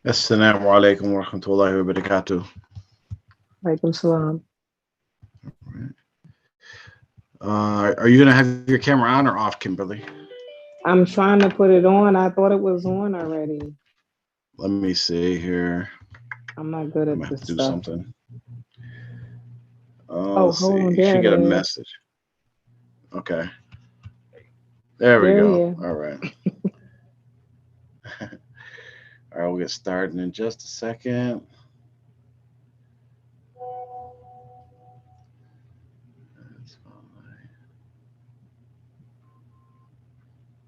Assalamu alaikum wa rahmatullahi wa barakatuh. Alaikum salam. Are you going to have your camera on or off, Kimberly? I'm trying to put it on. I thought it was on already. Let me see here. I'm not good I at might have this to do stuff. something. Oh, Let's see. hold on. You There should it get a is. message. Okay. There we There go. he is. All right. All right, we'll get started in just a second.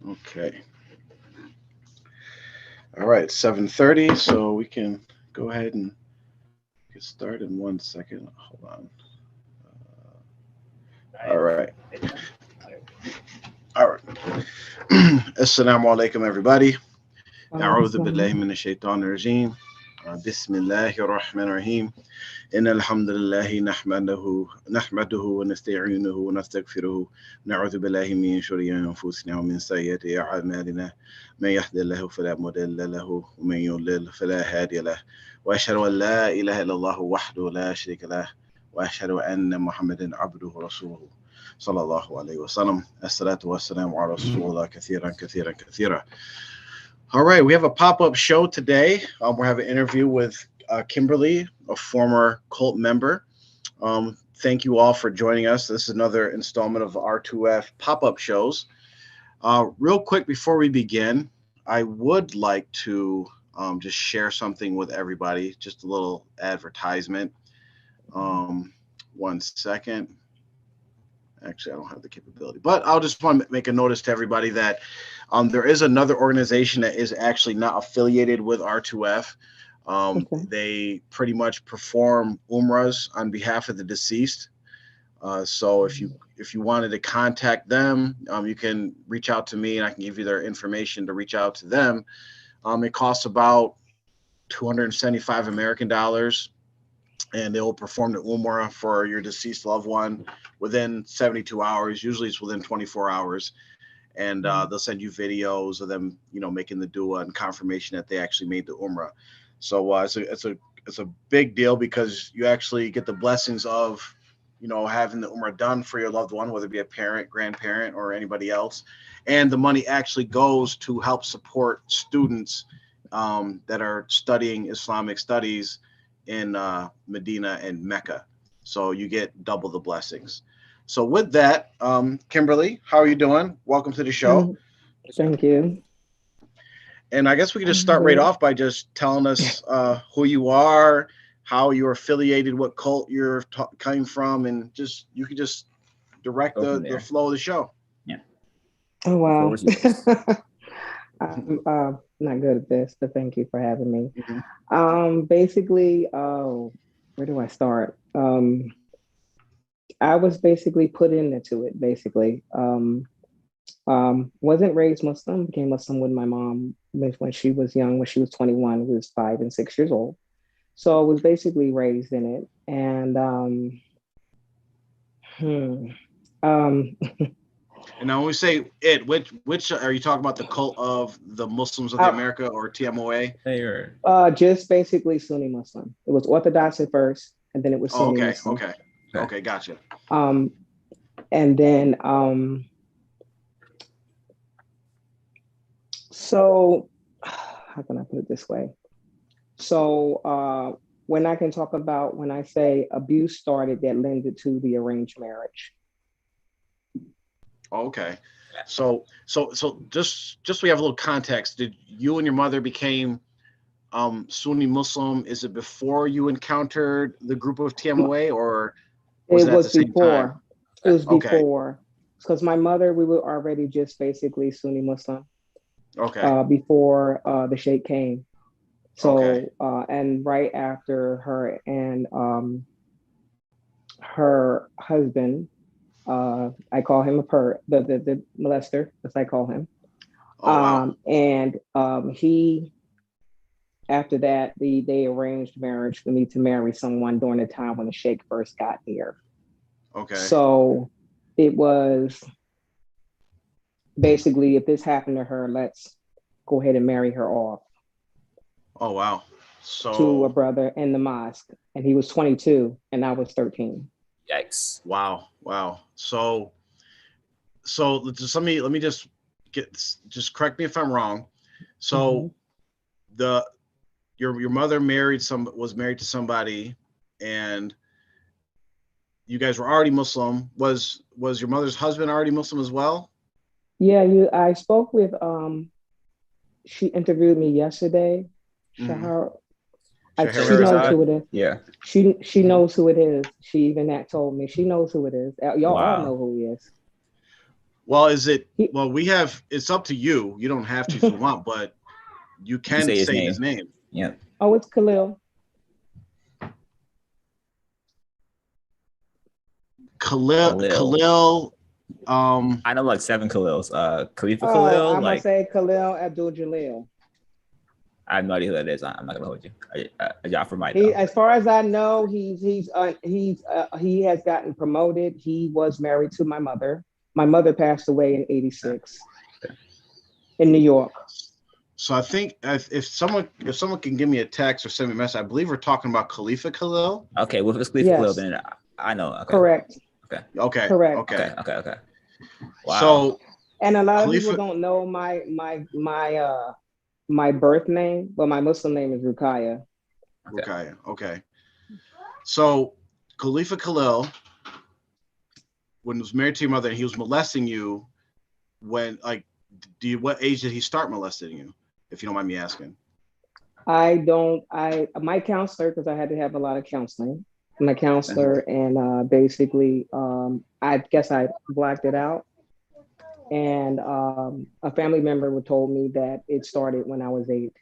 Okay. All right, 7:30, so we can go ahead and get started in 1 second. Hold on. All right. All right. Assalamu alaikum, everybody. أعوذ بالله من الشيطان الرجيم. بسم الله الرحمن الرحيم. إن الحمد لله نحمده ونستعينه ونستغفره. نعوذ بالله من شرور أنفسنا ومن سيئات أعمالنا. من يهد الله فلا مضل له ومن يضلل فلا هادي له. وأشهد أن لا إله إلا الله وحده لا شريك له. وأشهد أن محمدا عبده ورسوله صلى الله عليه وسلم. الصلاة والسلام على رسول الله كثيرا كثيرا كثيرا. All right, we have a pop-up show today. We're having an interview with Kimberly, a former cult member. Thank you all for joining us. This is another installment of R2F pop-up shows. Real quick before we begin, I would like to just share something with everybody, just a little advertisement. 1 second. Actually, I don't have the capability, but I'll just want to make a notice to everybody that there is another organization that is actually not affiliated with R2F. They pretty much perform umrahs on behalf of the deceased. So if you wanted to contact them, you can reach out to me and I can give you their information to reach out to them. It costs about 275 American dollars. And they will perform the umrah for your deceased loved one within 72 hours. Usually it's within 24 hours. And they'll send you videos of them, making the dua and confirmation that they actually made the umrah. So it's a big deal because you actually get the blessings of, having the umrah done for your loved one, whether it be a parent, grandparent, or anybody else. And the money actually goes to help support students that are studying Islamic studies in Medina and Mecca. So you get double the blessings. So with that, Kimberly, how are you doing? Welcome to the show. Thank you. And I guess we can just start right off by just telling us who you are, how you're affiliated, what cult you're coming from, and you can just direct the flow of the show. Yeah. Oh, wow. I'm not good at this, but thank you for having me. Mm-hmm. Basically, where do I start? I was basically put into it, basically. Wasn't raised Muslim, became Muslim with my mom when she was young, when she was 21, we was 5 and 6 years old. So I was basically raised in it. And and now when we say it, which are you talking about, the cult of the Muslims of the America or TMOA? Just basically Sunni Muslim. It was Orthodox at first, and then it was Sunni Muslim. Okay, gotcha. And then so how can I put it this way? So when I can talk about when I say abuse started that lended to the arranged marriage. Okay. So just so we have a little context, did you and your mother became Sunni Muslim? Is it before you encountered the group of TMOA, or was it at the same time? It was before, because my mother, we were already just basically Sunni Muslim. Okay. Before the Sheikh came. So and right after her and her husband, I call him the molester, as I call him. And he, after that, they arranged marriage for me to marry someone during the time when the Sheikh first got here. Okay. So it was basically, if this happened to her, let's go ahead and marry her off. Oh, wow. to a So brother in the mosque, and he was 22 and I was 13. Yikes. wow. So just let me just correct me if I'm wrong. So the your mother was married to somebody, and you guys were already Muslim. Was your mother's husband already Muslim as well? Yeah, I spoke with she interviewed me yesterday. Shahar, she knows Shahrazad? who it is. Yeah. She knows who it is. She even that told me she knows who it is. Y'all all Wow. know who he is. Well, it's up to you. You don't have to if you want, but you can say say his his name. Yeah. Oh, it's Khalil. Khalil. I know like 7 Khalils. Khalifa Oh, Khalil, I'm gonna like say Khalil Abdul Jalil. I have no idea who that is. I'm not gonna hold you. Jafar might He, though. as far as I know, he has gotten promoted. He was married to my mother. My mother passed away in '86 in New York. So I think if someone can give me a text or send me a message, I believe we're talking about Khalifa Khalil. Okay, well if it's Khalifa Khalil, then I know. Okay. Correct. Okay. Correct. Okay. Wow. So and a lot of Khalifa, people don't know my birth name, but my Muslim name is Ruqaiyyah. Okay. So Khalifa Khalil, when he was married to your mother and he was molesting you, what age did he start molesting you, if you don't mind me asking? My counselor, because I had to have a lot of counseling, my counselor, and basically, I guess I blacked it out. And a family member told me that it started when I was 8.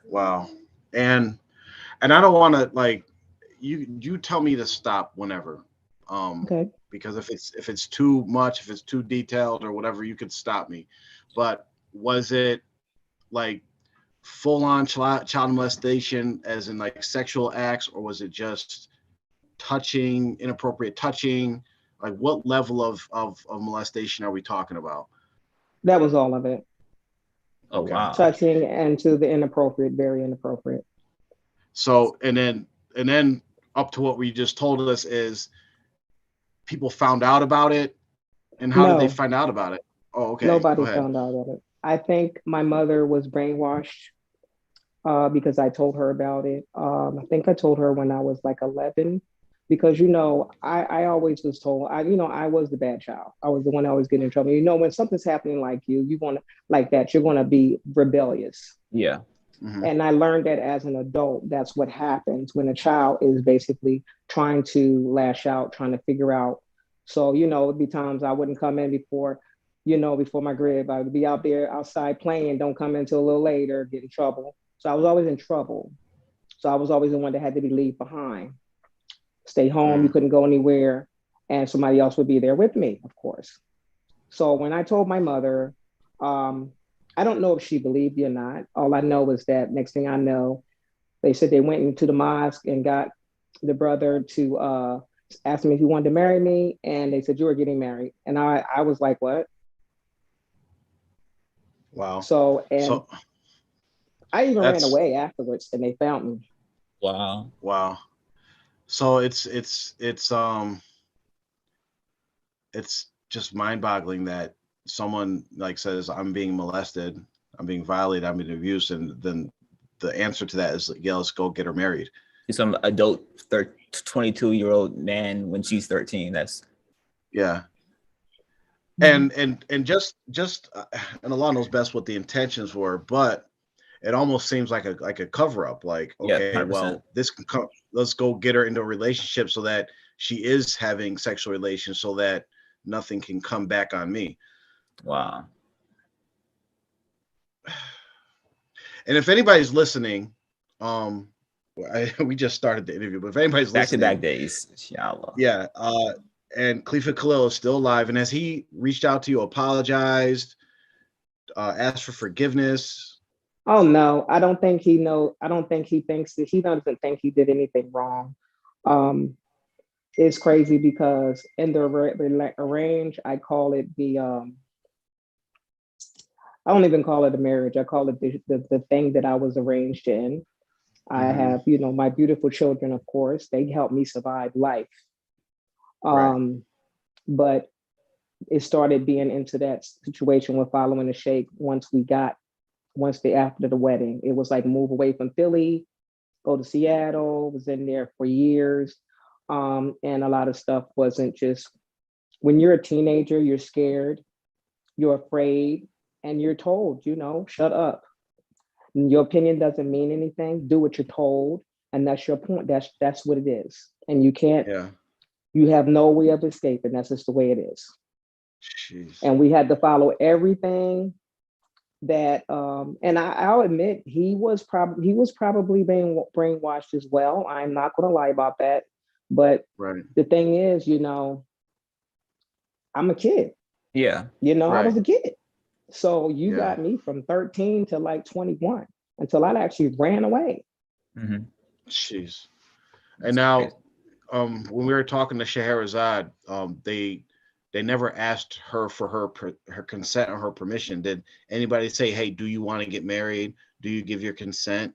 Wow. And I don't want to you tell me to stop whenever. Okay. Because if it's too much, if it's too detailed or whatever, you could stop me. But was it like full on child molestation, as in like sexual acts, or was it just touching, inappropriate touching? Like what level of molestation are we talking about? That was all of it. Oh Okay. wow. Touching and to the inappropriate, very inappropriate. So and then up to what we just told us is people found out about it, and how did they find out about it? Oh, okay. Nobody Go ahead. found out about it. I think my mother was brainwashed because I told her about it. I think I told her when I was like 11, because I always was told I was the bad child. I was the one always getting in trouble. When something's happening like you want to like that, you're going to be rebellious. Yeah. Mm-hmm. And I learned that as an adult, that's what happens when a child is basically trying to lash out, trying to figure out. So, it'd be times I wouldn't come in before my crib. I would be out there outside playing, don't come in until a little later, get in trouble. So I was always in trouble. So I was always the one that had to be left behind. Stay home, you couldn't go anywhere, and somebody else would be there with me, of course. So when I told my mother, I don't know if she believed me or not. All I know is that next thing I know, they said they went into the mosque and got the brother to ask me if he wanted to marry me, and they said you were getting married, and I was like, what? Wow. So I even ran away afterwards, and they found me. Wow. So it's just mind-boggling that someone says I'm being molested, I'm being violated, I'm being abused, and then the answer to that is let's go get her married. Some adult 22-year-old man when she's 13. That's yeah. And just and Allah knows best what the intentions were, but it almost seems like a cover-up. Like, okay, 100%. well, this can come. Let's go get her into a relationship so that she is having sexual relations, so that nothing can come back on me. Wow. And if anybody's listening, we just started the interview, but if anybody's listening, back-to-back days, inshallah. Yeah. And Khalifa Khalil is still alive, and has he reached out to you, apologized, asked for forgiveness? Oh no, I don't think he knows. I don't think he thinks that he doesn't think he did anything wrong. It's crazy because in the arrange, I call it the I don't even call it a marriage. I call it the thing that I was arranged in. I have, my beautiful children, of course. They helped me survive life. Right. But it started being into that situation with following the sheikh after the wedding. It was like move away from Philly, go to Seattle, was in there for years. And a lot of stuff wasn't just, when you're a teenager, you're scared, you're afraid, and you're told, shut up. Your opinion doesn't mean anything. Do what you're told. And that's your point. That's what it is. And you have no way of escaping. That's just the way it is. Jeez. And we had to follow everything that, and I'll admit he was probably being brainwashed as well. I'm not going to lie about that. But the thing is, I'm a kid. Yeah. I was a kid. So you got me from 13 to like 21 until I actually ran away. Mm-hmm. Jeez. And now, when we were talking to Scheherazade, they never asked her for her consent or her permission. Did anybody say, "Hey, do you want to get married? Do you give your consent?"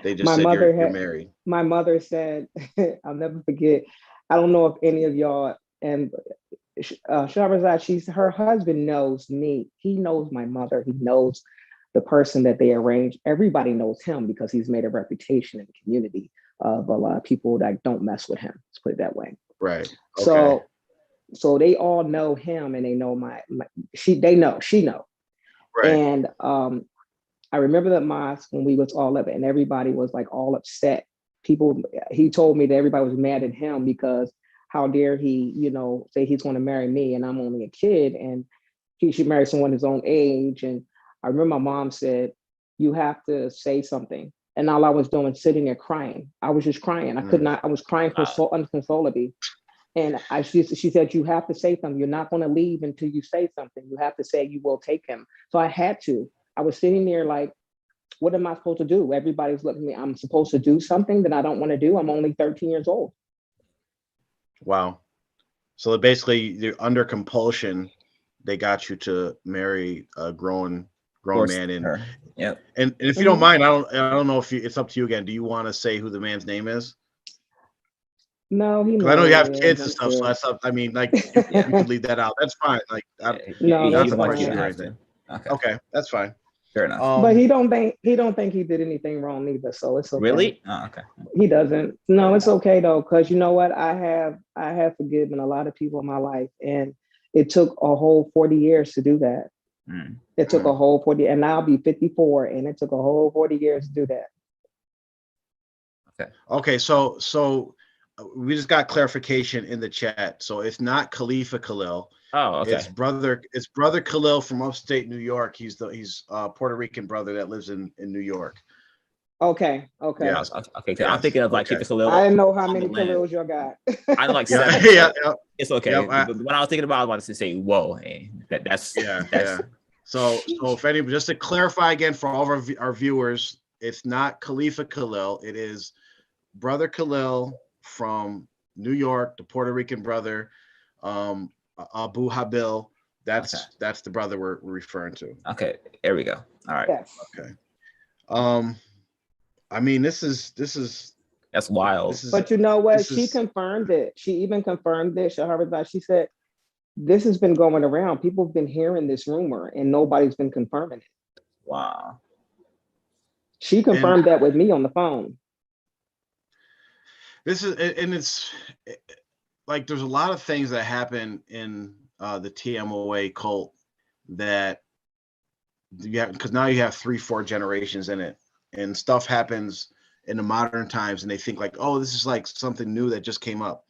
They just said you're married. My mother said, I'll never forget. I don't know if any of y'all, and Scheherazade, her husband knows me. He knows my mother. He knows the person that they arranged. Everybody knows him because he's made a reputation in the community of a lot of people that don't mess with him. Let's put it that way. Right. Okay. So they all know him, and they know she know. Right. And I remember the mosque when we was all of it, and everybody was like all upset. He told me that everybody was mad at him because how dare he, say he's going to marry me and I'm only a kid and he should marry someone his own age. And I remember my mom said, you have to say something. And all I was doing, sitting there crying. I was just crying. I could not, I was crying uncontrollably. And she said, you have to say something. You're not going to leave until you say something. You have to say you will take him. So I had to. I was sitting there like, what am I supposed to do? Everybody's looking at me. I'm supposed to do something that I don't want to do. I'm only 13 years old. Wow. So basically, you're under compulsion. They got you to marry a grown man. And yep. And if you don't mind, I don't know if it's up to you again. Do you want to say who the man's name is? No, he knows. I know you have kids and stuff, so that's up. I mean, like you could leave that out. That's fine. Like, no, not that's to put you fine. or anything. Okay, that's fine. Fair enough. But he don't think he did anything wrong either, so it's okay. Really? Oh, okay. He doesn't. No, it's okay though, because you know what? I have forgiven a lot of people in my life, and it took a whole 40 years to do that. It took a whole 40, and I'll be 54, and it took a whole 40 years to do that. Okay. So we just got clarification in the chat. So it's not Khalifa Khalil. Oh, okay. It's brother Khalil from upstate New York. He's Puerto Rican brother that lives in New York. Okay. Yeah. Okay. Yes. I'm thinking of like Khalil. I didn't know how many Khalils y'all got. I like 7. Yeah. It's okay. When I was thinking about it, I wanted to say, whoa, hey, that's. So if anybody, just to clarify again for all of our viewers, it's not Khalifa Khalil. It is brother Khalil from New York, the Puerto Rican brother, Abu Habil. That's the brother we're referring to. Okay, there we go. All right. Yes. Okay. I mean, this is that's wild. But you know what? She confirmed it. She even confirmed it. Scheherazade, she said, this has been going around. People have been hearing this rumor and nobody's been confirming it. Wow. She confirmed that with me on the phone. It's like there's a lot of things that happen in the TMOA cult that you have, because now you have 3-4 generations in it, and stuff happens in the modern times, and they think like, oh, this is like something new that just came up.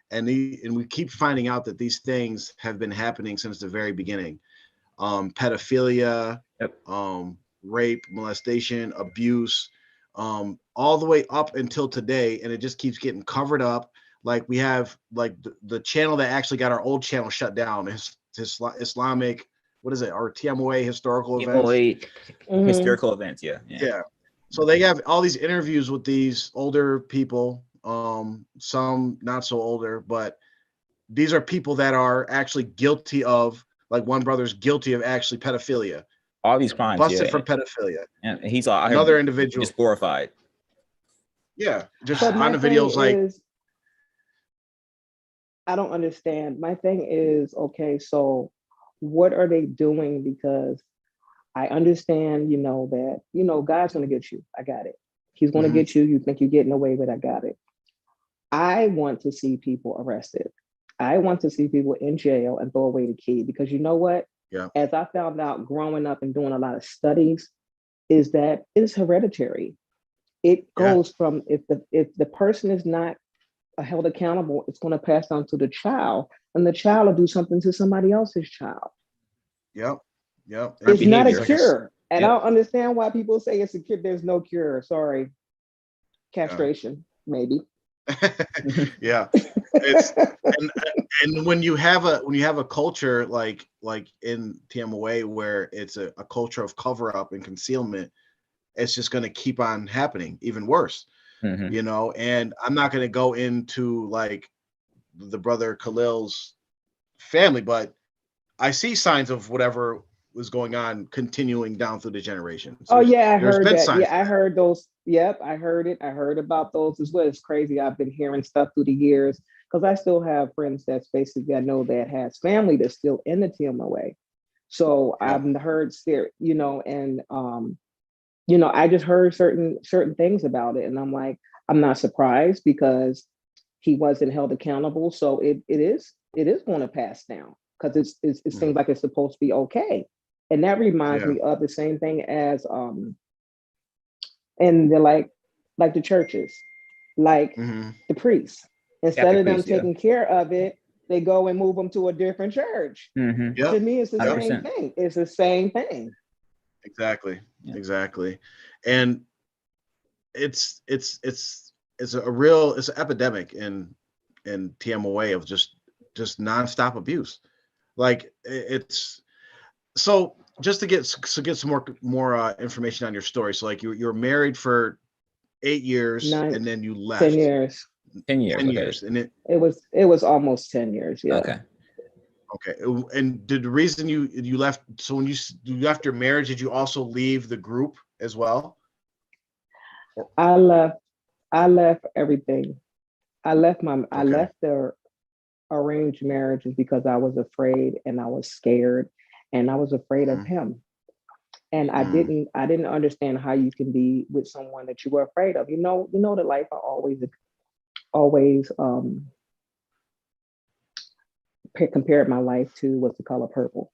And we keep finding out that these things have been happening since the very beginning. Pedophilia, rape, molestation, abuse, all the way up until today, and it just keeps getting covered up. Like we have like the channel that actually got our old channel shut down, Islamic, what is it? Our TMOA historical events. Historical events, yeah. So they have all these interviews with these older people. Some not so older, but these are people that are actually guilty of, like one brother's guilty of actually pedophilia. all these crimes. Busted for pedophilia. And he's all another individual just glorified. Yeah, just But on the videos like I don't understand. My thing is, okay, so what are they doing? Because I understand, that, God's going to get you. I got it. He's going to get you. You think you're getting away with it. I got it. I want to see people arrested. I want to see people in jail and throw away the key, because you know what? Yeah. As I found out growing up and doing a lot of studies, is that it's hereditary. It goes from, if the person is not held accountable, it's going to pass down to the child, and the child will do something to somebody else's child. Yep. It's not a cure. And I don't understand why people say it's a cure. There's no cure. Sorry. Castration, maybe. Yeah. It's and when you have a culture like in Tmoa where it's a culture of cover up and concealment, it's just going to keep on happening, even worse. And I'm not going to go into like the brother Khalil's family, but I see signs of whatever was going on continuing down through the generations. I heard that. Yeah, I heard those. Yep, I heard it. I heard about those as well. It's crazy. I've been hearing stuff through the years, because I still have friends that's basically, I know, that has family that's still in the Tmoa. So I've heard, and I just heard certain things about it, and I'm like, I'm not surprised, because he wasn't held accountable. So it is going to pass down, because it seems like it's supposed to be okay. And that reminds me of the same thing as and they're like the churches, like the priests. Instead of them taking care of it, they go and move them to a different church. To me, it's the 100%. Same thing. It's the same thing. Exactly. And it's an epidemic in Tmoa of just nonstop abuse. Like it's so. Just to get some more information on your story. So like you were married for 8 years, and then you left. 10 years. 10 years. 10 years. And it was almost 10 years. Yeah. Okay. And did the reason you left? So when you left your marriage, did you also leave the group as well? I left everything. I left the arranged marriages because I was afraid, and I was scared. And I was afraid of him. And I didn't understand how you can be with someone that you were afraid of. The life I always compared my life to was the color purple.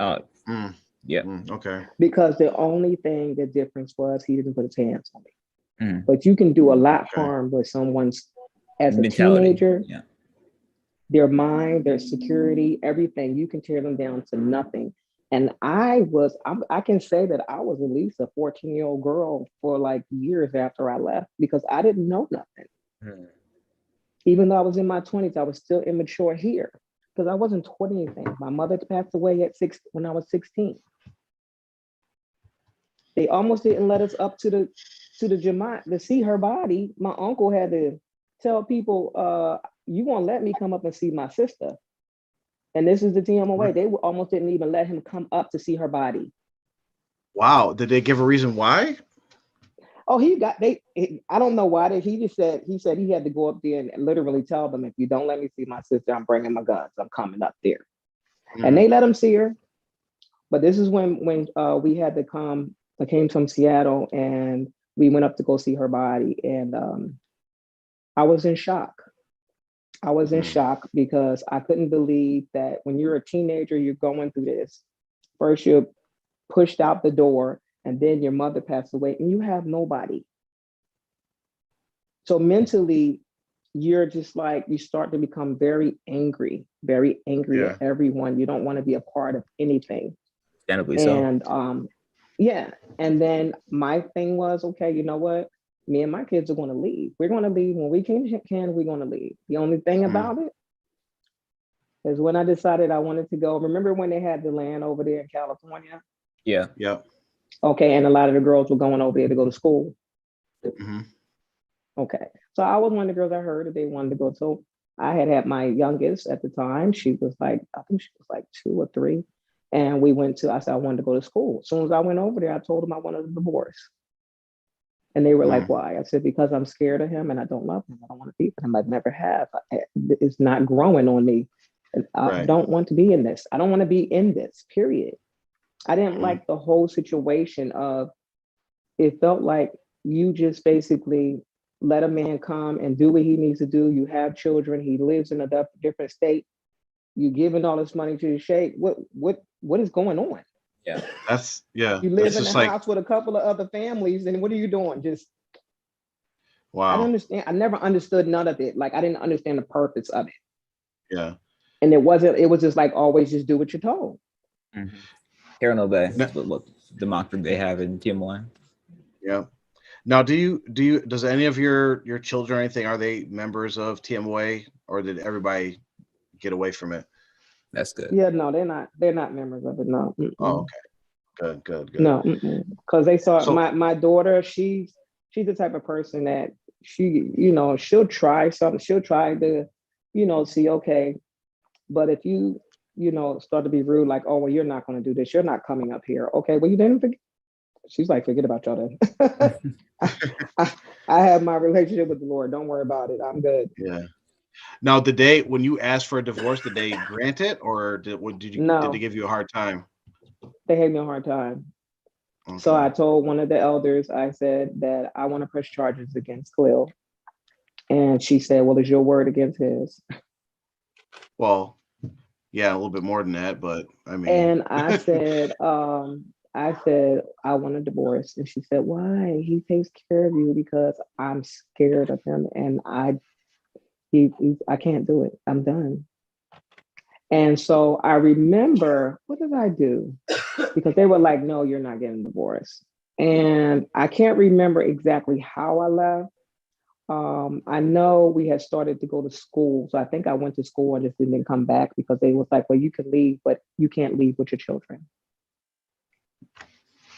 Okay. Because the difference was he didn't put his hands on me. But you can do a lot harm with someone's, as a teenager, their mind, their security, everything. You can tear them down to nothing. And I can say that I was at least a 14-year-old girl for like years after I left, because I didn't know nothing. Even though I was in my 20s, I was still immature here, because I wasn't taught anything. My mother passed away when I was 16. They almost didn't let us up to the Jamaat to see her body. My uncle had to tell people, you won't let me come up and see my sister. And this is the Tmoa. They almost didn't even let him come up to see her body. Wow. Did they give a reason why? Oh, I don't know why. He said he had to go up there and literally tell them, if you don't let me see my sister, I'm bringing my guns. I'm coming up there. And they let him see her. But this is when we had to come. I came from Seattle, and we went up to go see her body. And I was in shock. I was in shock, because I couldn't believe that when you're a teenager, you're going through this. First, you're pushed out the door, and then your mother passed away, and you have nobody. So mentally, you're just like, you start to become very angry at everyone. You don't want to be a part of anything. Understandably so. And and then my thing was, okay, you know what? Me and my kids are going to leave. We're going to leave when we can. We're going to leave. The only thing about it is when I decided I wanted to go. Remember when they had the land over there in California? Yeah. Okay, and a lot of the girls were going over there to go to school. Okay, so I was one of the girls. I heard that they wanted to go. So I had my youngest at the time. She was like, I think she was like 2 or 3. And I said, I wanted to go to school. As soon as I went over there, I told them I wanted a divorce. And they were like, why? I said, because I'm scared of him and I don't love him. I don't want to be with him. I never have. It's not growing on me. I don't want to be in this. I don't want to be in this, period. I didn't like the whole situation of, it felt like you just basically let a man come and do what he needs to do. You have children. He lives in a different state. You giving all this money to the sheikh. What is going on? Yeah, You live in a house with a couple of other families, and what are you doing? Just wow. I don't understand. I never understood none of it. Like, I didn't understand the purpose of it. Yeah. And it was just like, always just do what you're told. Hear and obey. That's what the mantra they have in Tmoa. Yeah. Now, does any of your children or anything, are they members of TMOA, or did everybody get away from it? That's good. Yeah, no, they're not members of it. No. Oh, okay. Good. No, because they saw my daughter. She's the type of person that she'll try something. She'll try to, see, okay, but if you start to be rude, like, oh, well, you're not going to do this. You're not coming up here. Okay, well, you didn't forget. She's like, forget about y'all then. I have my relationship with the Lord. Don't worry about it. I'm good. Yeah. Now, when you asked for a divorce, did they grant it, or did they give you a hard time? They gave me a hard time. Okay. So I told one of the elders, I said that I want to press charges against Khalil. And she said, well, is your word against his? Well, yeah, a little bit more than that, but I mean. And I said, I want a divorce. And she said, why? He takes care of you. Because I'm scared of him, and I can't do it. I'm done. And so I remember, what did I do? Because they were like, no, you're not getting divorced. And I can't remember exactly how I left. I know we had started to go to school. So I think I went to school and just didn't come back, because they was like, well, you can leave, but you can't leave with your children.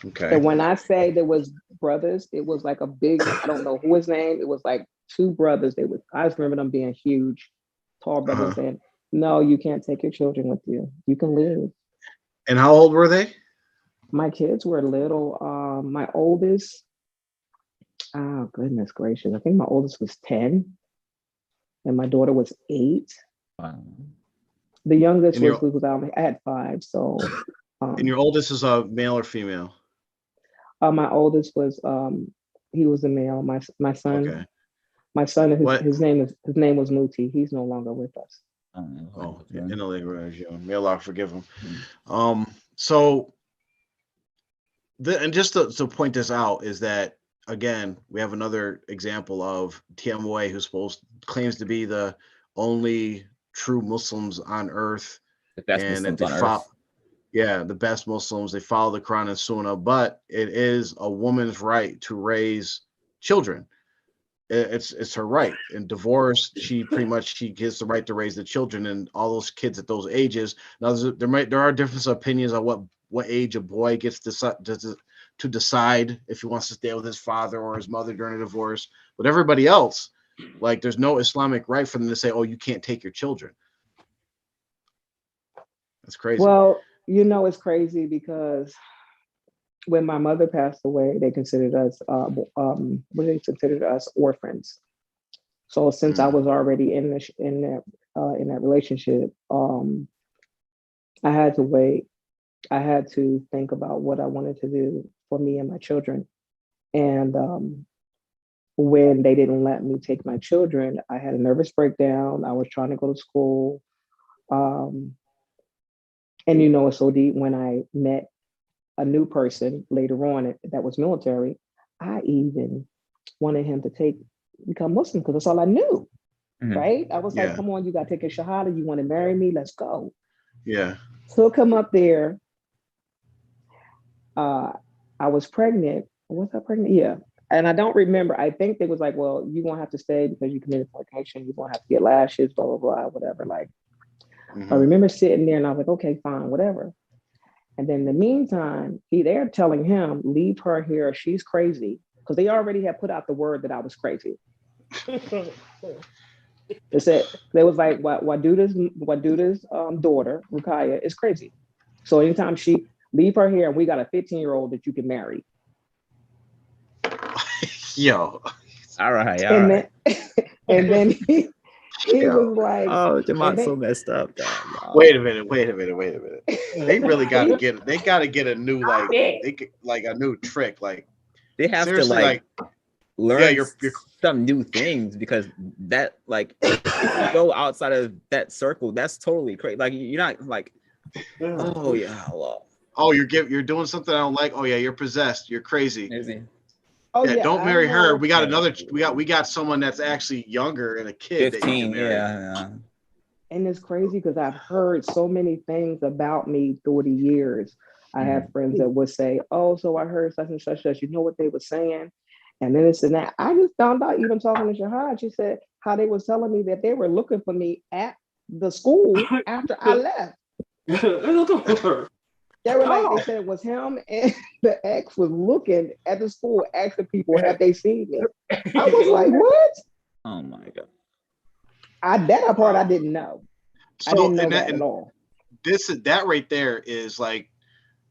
Okay. So when I say there was brothers, it was like a big, I don't know who his name. It was like two brothers. I just remember them being huge, tall brothers saying, no, you can't take your children with you. You can leave. And how old were they? My kids were little. My oldest, oh goodness gracious, I think my oldest was 10, and my daughter was 8. Wow. The youngest was I had 5. So. And your oldest is a male or female? My oldest was he was a male. My son. Okay. My son, his name was Muti. He's no longer with us. Oh, in the language, may Allah forgive him. So, and just to point this out is that, again, we have another example of TMOA, who claims to be the only true Muslims on earth, the best Muslims on earth. Yeah, the best Muslims. They follow the Quran and Sunnah, but it is a woman's right to raise children. It's her right. In divorce, she gets the right to raise the children, and all those kids at those ages. Now, there are different opinions on what age a boy gets to decide if he wants to stay with his father or his mother during a divorce. But everybody else, like, there's no Islamic right for them to say, oh, you can't take your children. That's crazy. Well, it's crazy because when my mother passed away, they considered us orphans. So since I was already in that relationship, I had to wait. I had to think about what I wanted to do for me and my children. And when they didn't let me take my children, I had a nervous breakdown. I was trying to go to school. And it's so deep. When I met a new person later on that was military, I even wanted him to become Muslim, because that's all I knew, right? I was like, come on, you got to take a shahada. You want to marry me? Let's go. Yeah. Took him up there. I was pregnant. Was I pregnant? Yeah. And I don't remember. I think they was like, well, you're going to have to stay because you committed fornication. You're going to have to get lashes, blah, blah, blah, whatever. Like, I remember sitting there and I was like, okay, fine, whatever. And then in the meantime, they're telling him, leave her here. She's crazy. Because they already had put out the word that I was crazy. They was like, Waduda's daughter, Ruqaiyyah, is crazy. So anytime she leave her here, and we got a 15-year-old that you can marry. Yo. All right. Then and then he was like, oh, Jamal's so messed up, dog. Wait a minute. They really gotta get a new a new trick. Like they have seriously, to like learn you're some new things, because that like if you go outside of that circle, that's totally crazy. Like you're not like, oh yeah, well. Oh, you're doing something I don't like. Oh yeah, you're possessed. You're crazy. Oh yeah, don't marry her. We got we got someone that's actually younger and a kid 15, that you can marry. yeah. And it's crazy because I've heard so many things about me through the years. I have friends that would say, "Oh, so I heard such and such, such." You know what they were saying? And then it's and that. I just found out, even talking to Shahad, she said how they were telling me that they were looking for me at the school after I left. They were like, they said it was him, and the ex was looking at the school, asking people, have they seen me? I was like, what? Oh my God. That part I didn't know. So, I didn't know that at all. That right there is like,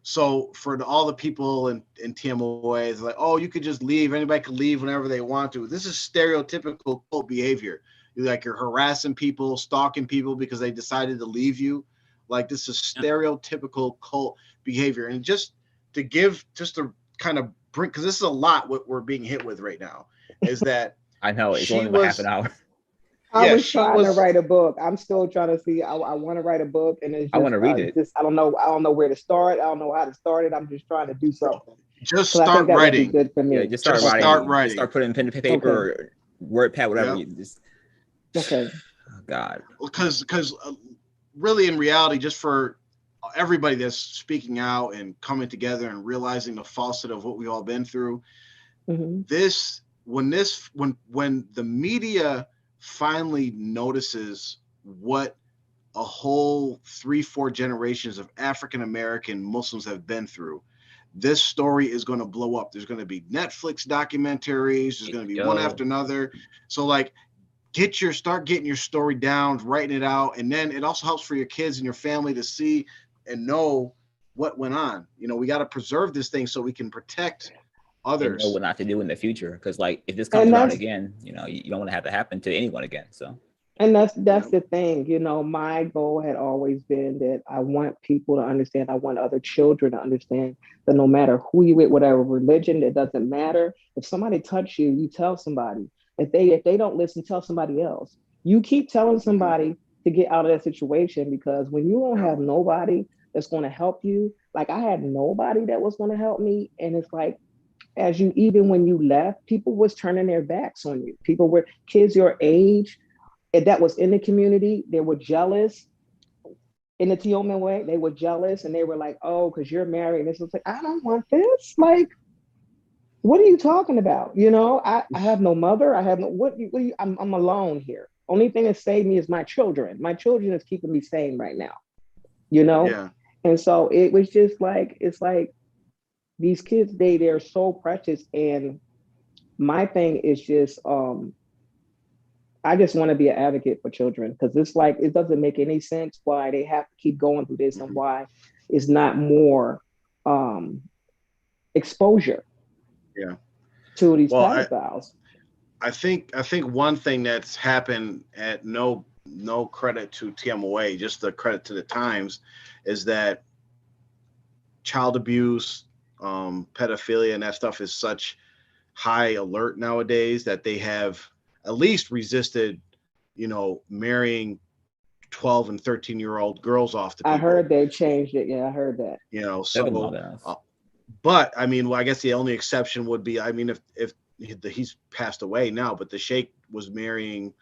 so for all the people in Tmoa, it's like, oh, you could just leave. Anybody could leave whenever they want to. This is stereotypical cult behavior. You're harassing people, stalking people because they decided to leave you. Like this is stereotypical cult behavior. And just to kind of bring, because this is a lot what we're being hit with right now, is that I know it's only about half an hour. I was trying to write a book. I'm still trying to see. I want to write a book, and it's just, I want to read it. I don't know where to start. I don't know how to start it. I'm just trying to do something. Just start writing. Good for me. Yeah, just start writing. Just start putting pen to paper or WordPad, whatever. Yeah. You just. Okay. Oh God. Because really, in reality, just for everybody that's speaking out and coming together and realizing the falsehood of what we've all been through, when the media finally notices what a whole 3-4 generations of African American Muslims have been through, this story is going to blow up. There's going to be Netflix documentaries. There's going to be one after another. So like, start getting your story down, writing it out, and then it also helps for your kids and your family to see and know what went on. We got to preserve this thing so we can protect others. And know what not to do in the future, because like if this comes around again, you don't want to have to happen to anyone again. So. And that's the thing. My goal had always been that I want people to understand. I want other children to understand that no matter who you with, whatever religion, it doesn't matter. If somebody touch you, you tell somebody. If they don't listen, tell somebody else. You keep telling somebody to get out of that situation, because when you don't have nobody that's going to help you, like I had nobody that was going to help me, and it's like, even when you left, people was turning their backs on you. People were kids your age that was in the community. They were jealous in the Tmoa way. They were jealous, and they were like, "Oh, because you're married." And this was like, I don't want this. Like, what are you talking about? I have no mother. I have no, I'm alone here. Only thing that saved me is my children. My children is keeping me sane right now, Yeah. And so it was just like, it's like these kids, they're so precious. And my thing is just, I just want to be an advocate for children, because it's like, it doesn't make any sense why they have to keep going through this and why it's not more exposure to these pedophiles. I think one thing that's happened, at no credit to Tmoa, just the credit to the times, is that child abuse, pedophilia, and that stuff is such high alert nowadays that they have at least resisted, marrying 12 and 13-year-old girls off to people. I heard they changed it. Yeah, I heard that. But I mean, well, I guess the only exception would be, I mean, if he's passed away now, but the Sheikh was marrying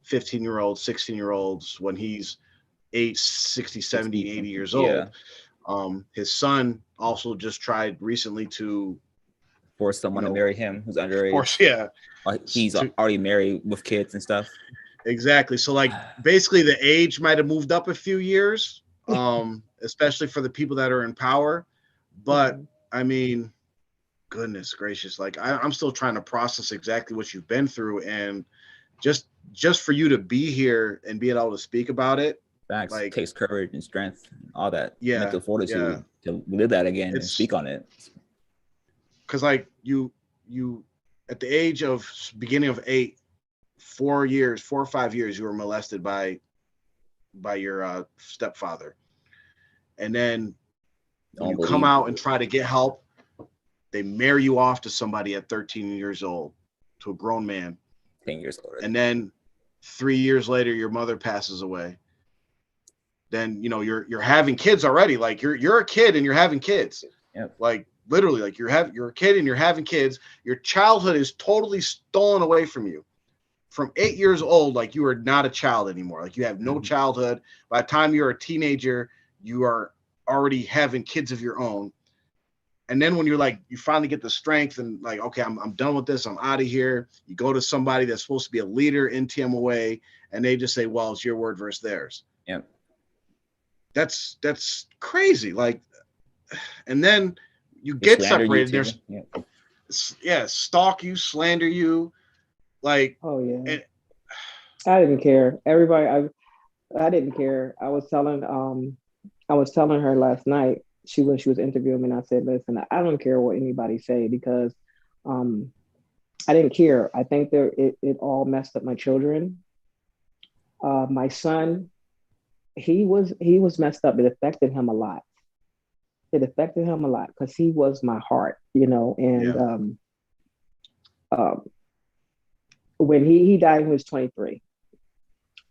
15-year-olds, 16-year-olds when he's 60, 70, 80 years old. His son also just tried recently to force someone to marry him who's underage. He's already married with kids and stuff. Exactly. So like basically the age might have moved up a few years, especially for the people that are in power. But I mean, goodness gracious, like I'm still trying to process exactly what you've been through, and just for you to be here and be able to speak about it, Facts. Like, Takes courage and strength, all that yeah, mental fortitude yeah. to live that again and It's speak on it. because like you at the age of beginning of 8, 4 or 5 years, you were molested by your stepfather, and then when you come out and try to get help, they marry you off to somebody at 13 years old, to a grown man. 10 years older. And then 3 years later, your mother passes away. Then, you know, you're having kids already. Like you're a kid and you're having kids. Yep. Like literally, like you're a kid and you're having kids. Your childhood is totally stolen away from you. From 8 years old, like you are not a child anymore. Like you have no childhood. By the time you're a teenager, you are already having kids of your own. And then when you're like, you finally get the strength and like, okay, I'm done with this. I'm out of here. You go to somebody that's supposed to be a leader in TMOA, and they just say, well, it's your word versus theirs. Yep. That's crazy. Like, and then you get separated. There's, stalk you, slander you. Like, oh yeah, and, I didn't care. Everybody, I didn't care. I was telling her last night. When she was interviewing me, and I said, "Listen, I don't care what anybody say because I didn't care. I think it all messed up my children. My son, he was messed up. It affected him a lot. It affected him a lot because he was my heart, you know. And when he died, he was 23,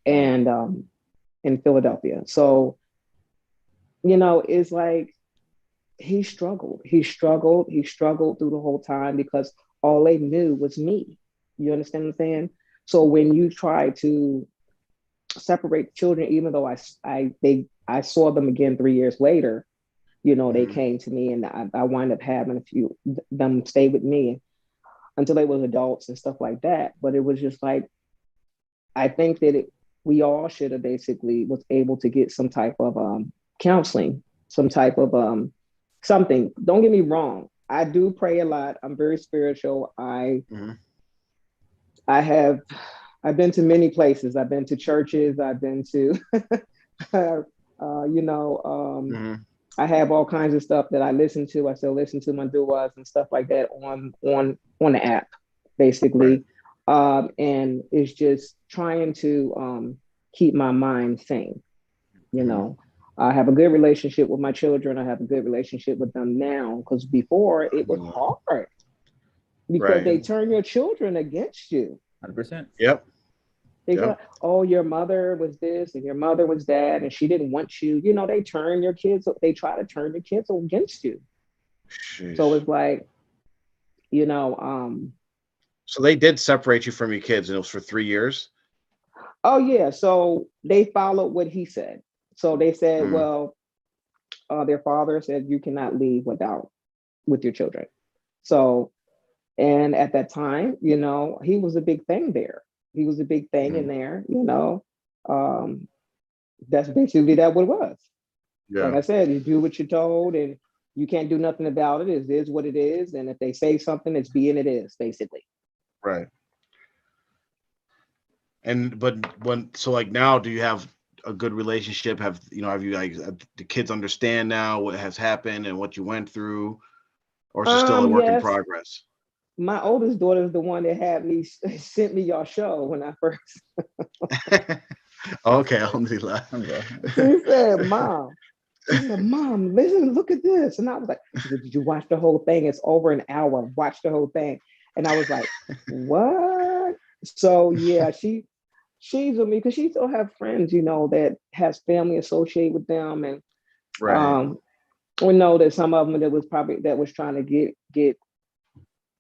and in Philadelphia. So, you know, it's like he struggled through the whole time because all they knew was me. You understand what I'm saying? So when you try to separate children, even though I saw them again 3 years later, you know, they came to me, and I wind up having a few them stay with me until they was adults and stuff like that. But it was just like, I think that we all should have basically was able to get some type of counseling, some type of something. Don't get me wrong. I do pray a lot. I'm very spiritual. I've been to many places. I've been to churches. I've been to, I have all kinds of stuff that I listen to. I still listen to my duas and stuff like that on the app, basically. Right. And it's just trying to keep my mind sane, you know. I have a good relationship with my children. I have a good relationship with them now, because before it was hard because they turn your children against you. 100%. Yep. They go, oh, your mother was this and your mother was that, and she didn't want you. You know, they try to turn your kids against you. Jeez. So it's like, you know. So they did separate you from your kids, and it was for 3 years? Oh, yeah. So they followed what he said. So they said, well, their father said, you cannot leave with your children. So, and at that time, you know, he was a big thing there. He was a big thing in there, you know. That's basically what it was. Yeah. Like I said, you do what you're told, and you can't do nothing about it. It is what it is. And if they say something, it's being it is, basically. Right. So like now, do you have a good relationship? Have you like the kids understand now what has happened and what you went through, or is it still a work in progress? My oldest daughter is the one that sent me your show when I first. Okay, alhamdulillah. She said, Mom, listen, look at this. And I was like, did you watch the whole thing? It's over an hour. Watch the whole thing. And I was like, what? So yeah, she's with me because she still have friends, you know, that has family associated with them. And we know that some of them that was trying to get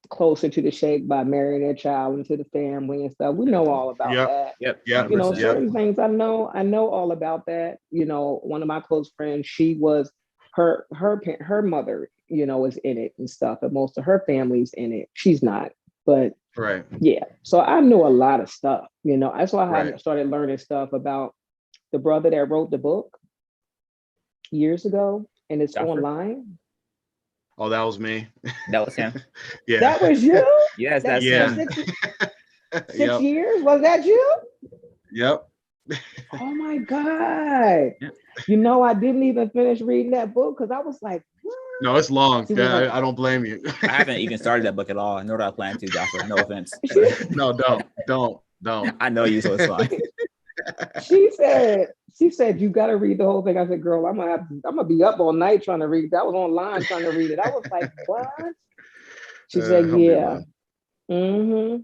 closer to the sheikh by marrying their child into the family and stuff. We know all about that. Yep. You know, certain things I know all about that. You know, one of my close friends, she was her mother, you know, is in it and stuff, and most of her family's in it. She's not, but yeah. So I know a lot of stuff, you know. That's why I started learning stuff about the brother that wrote the book years ago, and it's online. Oh, that was me. That was him. Yeah. That was you? Yes, that's him. 6 years? Was that you? Yep. Oh my God. Yeah. You know, I didn't even finish reading that book because I was like, what? No, it's long. She was Yeah, like, I don't blame you. I haven't even started that book at all, nor do I plan to, Joshua. No offense. No, don't. I know you, so it's fine. she said, you gotta read the whole thing. I said, girl, I'm gonna be up all night trying to read. That was online trying to read it. I was like, what? She said, yeah. Alhamdulillah. Mm-hmm.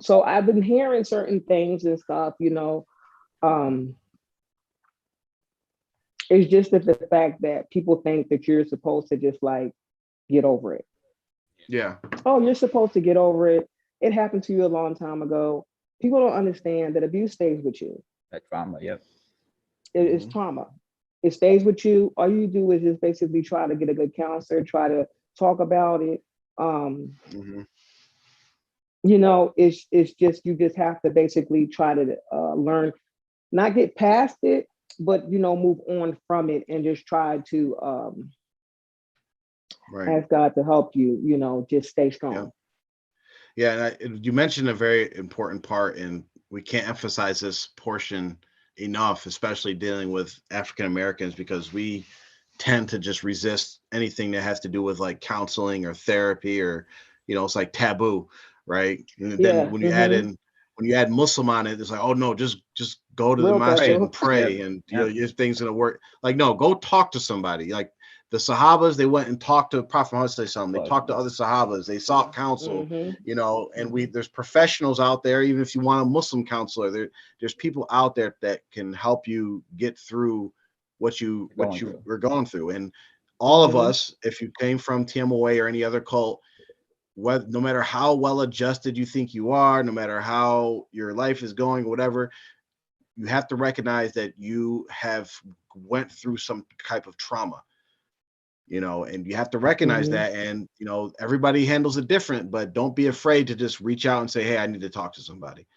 So I've been hearing certain things and stuff, you know. It's just that the fact that people think that you're supposed to just like get over it. Yeah. Oh, you're supposed to get over it. It happened to you a long time ago. People don't understand that abuse stays with you. That trauma, yep. It's trauma. It stays with you. All you do is just basically try to get a good counselor, try to talk about it. You know, it's just you just have to basically try to learn, not get past it, but you know, move on from it and just try to ask God to help you. You know, just stay strong. Yeah, and you mentioned a very important part, and we can't emphasize this portion enough, especially dealing with African Americans, because we tend to just resist anything that has to do with like counseling or therapy, or you know, it's like taboo, right? And then when you add Muslim on it, it's like, oh no, just go to the masjid and pray, and you know, your thing's gonna work. Like, no, go talk to somebody. Like the Sahabas, they went and talked to Prophet Muhammad sallallahu alaihi wasallam. They talked to other Sahabas. They sought counsel, you know. And there's professionals out there. Even if you want a Muslim counselor, there's people out there that can help you get through what you were going through. And all of us, if you came from Tmoa or any other cult, no matter how well adjusted you think you are, no matter how your life is going, whatever, you have to recognize that you have went through some type of trauma. You know, and you have to recognize that, and you know, everybody handles it different, but don't be afraid to just reach out and say, hey, I need to talk to somebody.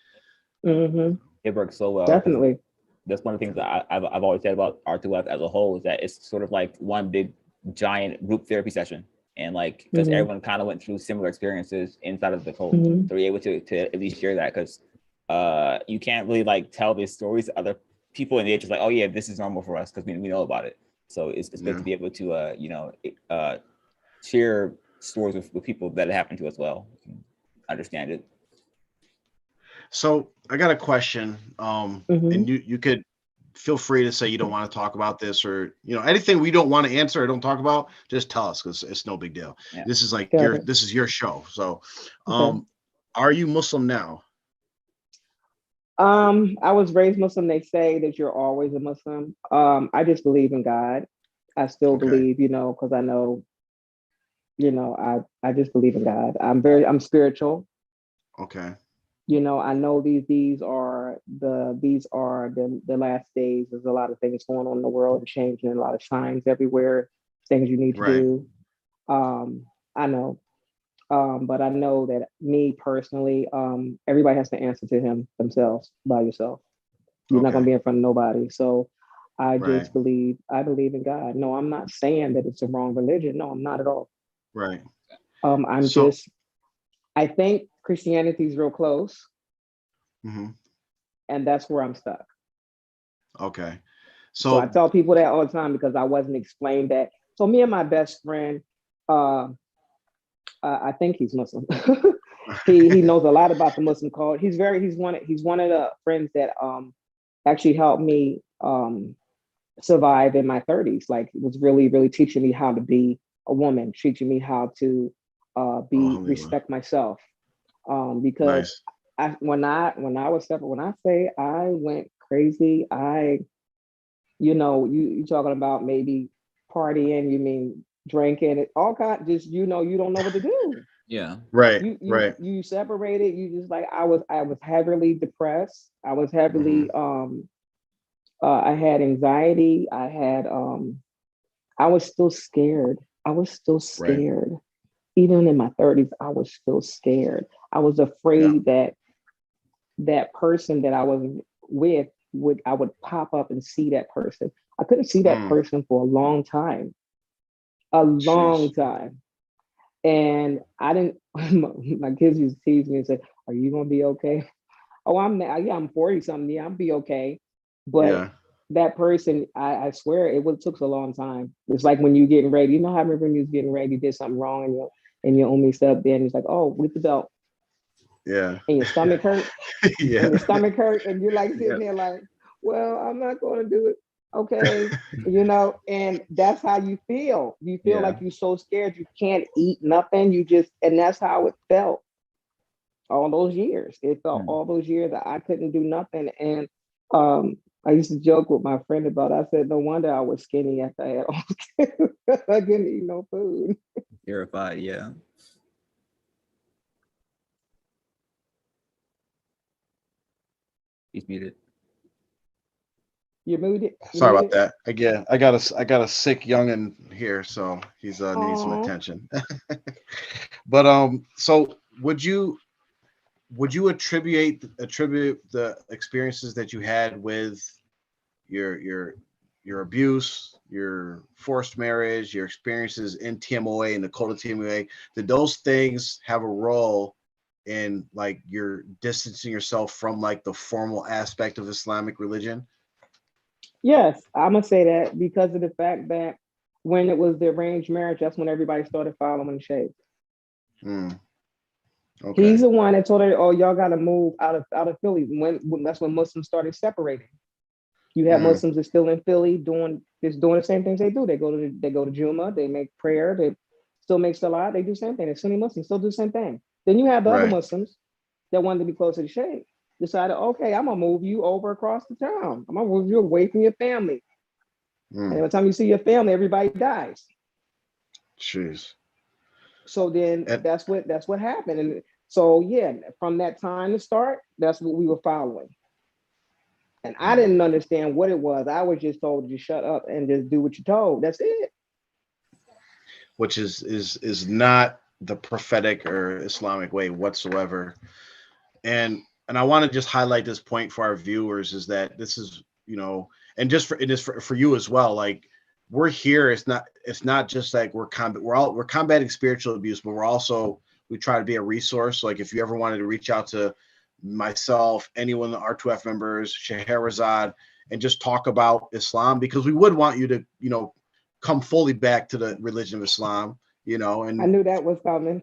It works so well. Definitely. That's one of the things that I've always said about R2F as a whole, is that it's sort of like one big giant group therapy session. And like, because everyone kind of went through similar experiences inside of the cult. So you're able to at least share that, because you can't really like tell these stories to other people, and they're just like, oh yeah, this is normal for us because we know about it. So it's good to be able to you know, share stories with people that it happened to as well, understand it. So I got a question, and you could feel free to say you don't want to talk about this, or you know, anything we don't want to answer or don't talk about, just tell us, because it's no big deal. This is like this is your show. So are you Muslim now? I was raised Muslim. They say that you're always a Muslim. I just believe in God. I still believe, you know, because I know, you know, I just believe in God. I'm spiritual. Okay. You know, I know these are the last days. There's a lot of things going on in the world and changing, a lot of signs everywhere, things you need to do. I know. But I know that me personally, everybody has to answer to him themselves by yourself. You're not gonna be in front of nobody. So I just believe in God. No, I'm not saying that it's a wrong religion. No, I'm not at all. Right. I think Christianity is real close. And that's where I'm stuck. Okay. So I tell people that all the time because I wasn't explained that. So me and my best friend, I think he's Muslim. he knows a lot about the Muslim cult. He's one of the friends that actually helped me survive in my 30s. Like, it was really, really teaching me how to be a woman, teaching me how to respect myself. Because when I say I went crazy, you know, you talking about maybe partying, you mean drinking, all kind, just, you know, you don't know what to do. Yeah. You separated, you just like, I was heavily depressed. I was heavily I had anxiety. I was still scared. Even in my 30s, I was still scared. I was afraid that person that I was with I would pop up and see that person. I couldn't see that person for a long time. And I didn't, my kids used to tease me and say, are you going to be okay? oh, I'm 40 something, yeah, I'll be okay. But Yeah. that person, I swear it would took a long time. It's like when you getting ready, you know how I remember when you was getting ready, you did something wrong and you messed up, then it's like, oh, with the belt, Yeah. and your stomach hurt, Yeah. and you're like Yeah. sitting there like, well, I'm not going to do it. Okay. And that's how you feel. You feel Yeah. like you're so scared you can't eat nothing. And that's how it felt all those years. It felt all those years that I couldn't do nothing. And I used to joke with my friend about it. I said, no wonder I was skinny after I had all I couldn't eat no food. Terrified, yeah. He's muted. You moved it? You Sorry about muted? that. Again, I got a sick youngin here, so he's needs some Aw. attention. But so would you attribute the experiences that you had with your abuse, your forced marriage, your experiences in TMOA and the code of TMOA, did those things have a role in like your distancing yourself from like the formal aspect of Islamic religion? Yes, I'm gonna say that because of the fact that when it was the arranged marriage, that's when everybody started following Shay. Mm, okay. He's the one that told her, "Oh, y'all got to move out of Philly." When that's when Muslims started separating. You have Mm, Muslims that's still in Philly doing the same things they do. They go to Juma, they make prayer, they still make salah, they do the same thing. The Sunni Muslims still do the same thing. Then you have the other right. Muslims that wanted to be closer to Shaykh, decided, okay, I'm gonna move you over across the town. I'm gonna move you away from your family. And Mm, every time you see your family, everybody dies. jeez. So then And that's what happened. And so yeah, from that time to start, that's what we were following. And I mm, didn't understand what it was. I was just told to shut up and just do what you're told. That's it. which is not the prophetic or Islamic way whatsoever. And I want to just highlight this point for our viewers is that this is, and just for it is for you as well. Like we're here. It's not just like we're combating spiritual abuse, but we try to be a resource. Like if you ever wanted to reach out to myself, anyone, the R2F members, Scheherazade, and just talk about Islam, because we would want you to, come fully back to the religion of Islam, I and knew that was coming.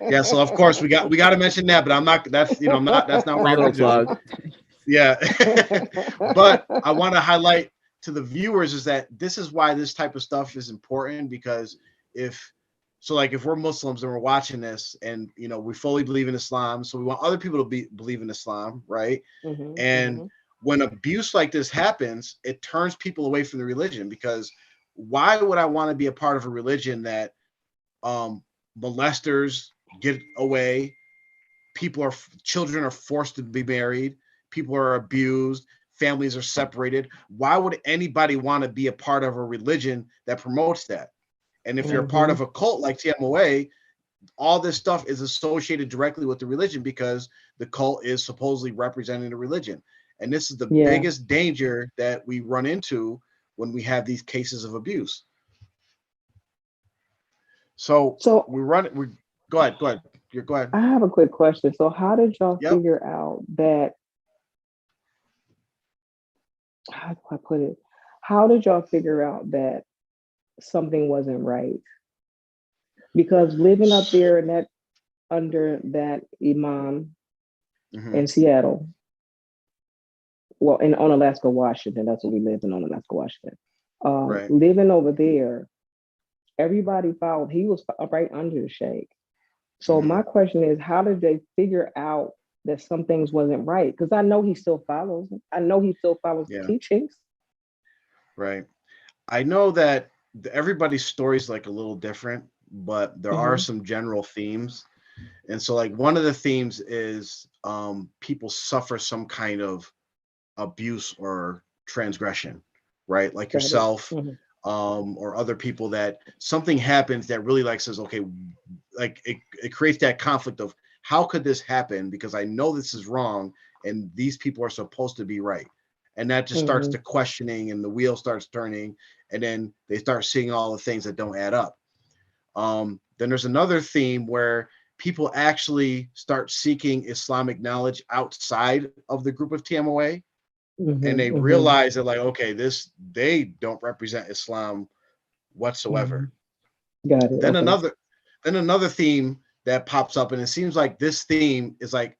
yeah, so of course we got to mention that, but I'm not, that's not what My we're little going to do. plug. Yeah. But I want to highlight to the viewers is that this is why this type of stuff is important, because if we're Muslims and we're watching this and we fully believe in Islam, so we want other people to believe in Islam, right? Mhm, And mhm. when abuse like this happens, it turns people away from the religion, because why would I want to be a part of a religion that molesters get away, children are forced to be married, people are abused, families are separated? Why would anybody want to be a part of a religion that promotes that? And if you're a part of Mhm. a cult like TMOA, all this stuff is associated directly with the religion, because the cult is supposedly representing the religion. And this is the Yeah. biggest danger that we run into when we have these cases of abuse. So So we go ahead. Go ahead. Go ahead. I have a quick question. So how did y'all Yep. figure out that, how do I put it? How did y'all figure out that something wasn't right? Because living up there and that under that imam Mm-hmm. in Seattle, well, on Alaska, Washington, that's what we live in, on Alaska, Washington. Right. Living over there, everybody followed. He was right under the shade. So Mm-hmm. my question is, how did they figure out that some things wasn't right? Because I know he still follows. I know he still follows the Yeah. teachings. Right. I know that everybody's story is like a little different, but there are Mhm. some general themes. And so like one of the themes is people suffer some kind of abuse or transgression, right? Like Got it. yourself, Mhm. or other people, that something happens that really like says, okay, like it creates that conflict of how could this happen? Because I know this is wrong and these people are supposed to be right. And that just starts the Mhm. questioning and the wheel starts turning, and then they start seeing all the things that don't add up. Then there's another theme where people actually start seeking Islamic knowledge outside of the group of TMOA, and they realize that like, okay, they don't represent Islam whatsoever. Got it. Then another theme that pops up, and it seems like this theme is like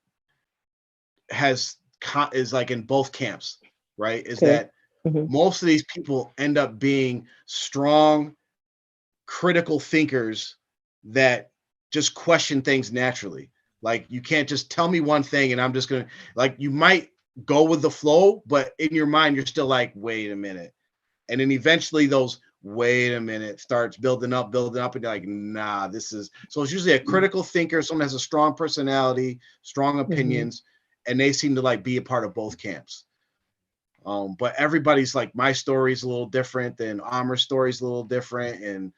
is like in both camps, right? Is that most of these people end up being strong, critical thinkers that just question things naturally. Like, you can't just tell me one thing and I'm just gonna, like, you might go with the flow, but in your mind you're still like, wait a minute. And then eventually those wait a minute starts building up, and you're like, nah, this is, so it's usually a critical thinker, someone has a strong personality, strong opinions, and they seem to like be a part of both camps. But everybody's like, my story is a little different than Amar's story is a little different, and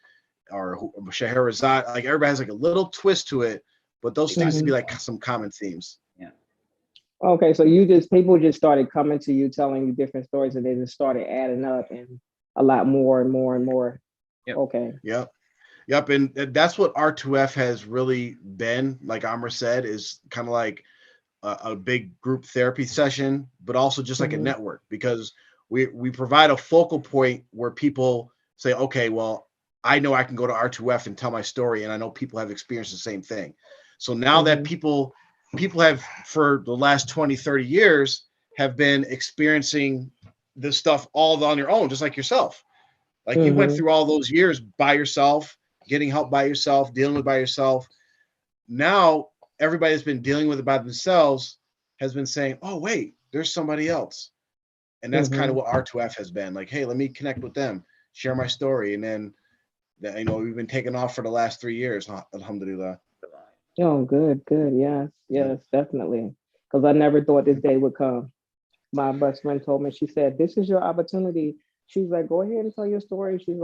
or Scheherazade, like everybody has like a little twist to it, but those seems to be like some common themes. Yeah. Okay, so people just started coming to you, telling you different stories, and they just started adding up and a lot more and more and more. Yep. Okay. Yep. And that's what R2F has really been, like Amr said, is kind of like a big group therapy session, but also just like a network, because we provide a focal point where people say, okay, well, I know I can go to R2F and tell my story, and I know people have experienced the same thing. So now that people have, for the last 20, 30 years, have been experiencing this stuff all on your own, just like yourself. Like you went through all those years by yourself, getting help by yourself, dealing with by yourself. Now everybody that's been dealing with it by themselves has been saying, oh, wait, there's somebody else. And that's kind of what R2F has been. Like, hey, let me connect with them, share my story. And then, you know, we've been taking off for the last 3 years, alhamdulillah. Oh, good. Yes, definitely. Because I never thought this day would come. My best friend told me, she said, this is your opportunity. She's like, go ahead and tell your story. She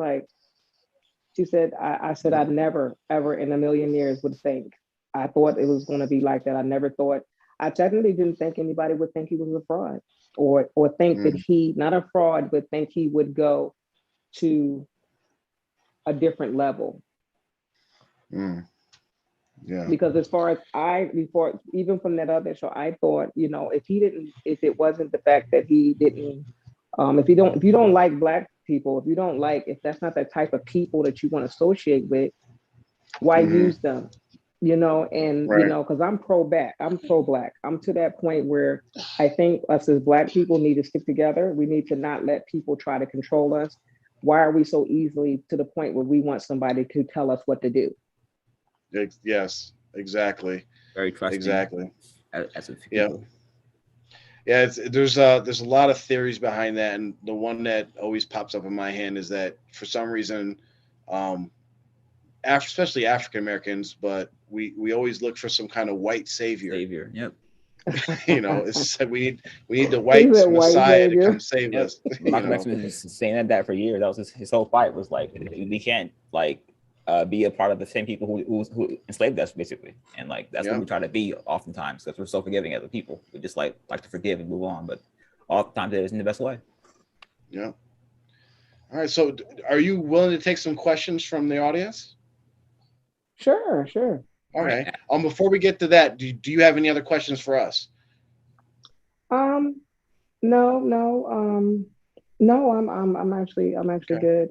said, I said, I never, ever in a million years would think. I thought it was going to be like that. I never thought, I technically didn't think anybody would think he was a fraud, or think that he, not a fraud, but think he would go to a different level. Yeah. Because as far as before, even from that other show, I thought, you know, if it wasn't the fact that he didn't, if you don't like Black people, if that's not the type of people that you want to associate with, why use them? You know, and you know, because I'm pro-Black. I'm to that point where I think us as Black people need to stick together. We need to not let people try to control us. Why are we so easily to the point where we want somebody to tell us what to do? Yes, exactly. Very trusting. Exactly. Yeah. Yeah, there's a lot of theories behind that, and the one that always pops up in my hand is that for some reason, especially African Americans, but we always look for some kind of white savior. Yep. You know, it's like we need the white Messiah to come save us. Malcolm X was saying that for years. That was his whole fight, was like, we can't like be a part of the same people who enslaved us, basically. And like that's what we try to be oftentimes, because we're so forgiving as a people. We just like to forgive and move on, but oftentimes it isn't the best way. Yeah. All right. So are you willing to take some questions from the audience? Sure. All right. Before we get to that, do you have any other questions for us? No. I'm actually good.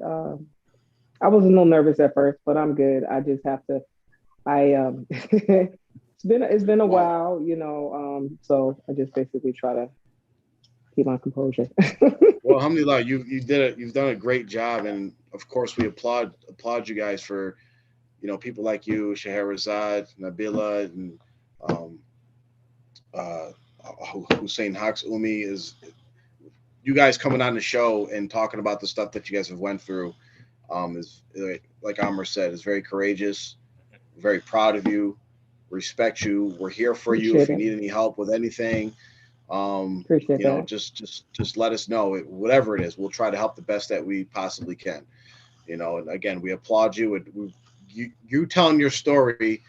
I was a little nervous at first, but I'm good. I just have to. It's been a while, you know. So I just basically try to keep my composure. Well, alhamdulillah, you've done a great job, and of course we applaud you guys for, you know, people like you, Scheherazade, Nabila, and Hussein Haq's Umi, is you guys coming on the show and talking about the stuff that you guys have went through. Is, like Amr said, is very courageous. Very proud of you. Respect you. We're here for you if you need any help with anything. Appreciate you know, that. just let us know. Whatever it is, we'll try to help the best that we possibly can. You know, and again, we applaud you. And you telling your story